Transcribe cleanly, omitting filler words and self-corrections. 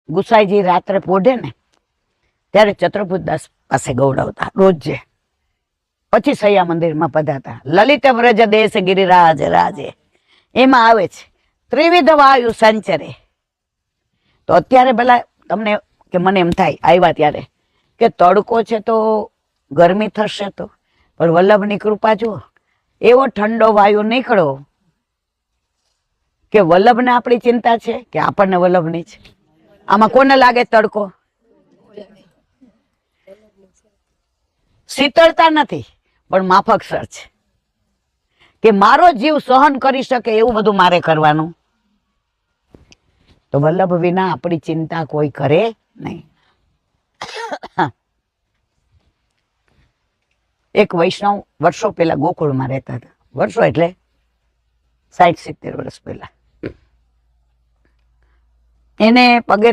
ગુસાઈજી રાત્રે પોઢે ને ત્યારે ચતુર્ભુજદાસ પાસે ગૌડાવતા રોજે. પછી સૈયા મંદિરમાં પધારતા. લલિત વ્રજ દેશ ગિરિરાજ રાજે એમાં આવે છે ત્રિવિધ વાયુ સંચરે. તો અત્યારે ભલા તમને કે મને એમ થાય આવ્યા ત્યારે કે તડકો છે તો ગરમી થશે તો, પણ વલ્લભની કૃપા જુઓ, એવો ઠંડો વાયુ નીકળો કે વલ્લભને આપણી ચિંતા છે કે આપણને વલ્લભની છે? આમાં કોને લાગે તડકો? શીતળતા નથી પણ માફકસર છે કે મારો જીવ સહન કરી શકે એવું બધું મારે કરવાનું. તો વલ્લભ વિના આપણી ચિંતા કોઈ કરે નહીં. એક વૈષ્ણવ વર્ષો પહેલા ગોકુળમાં રહેતા હતા. વર્ષો એટલે 60-70 વર્ષ પહેલા. એને પગે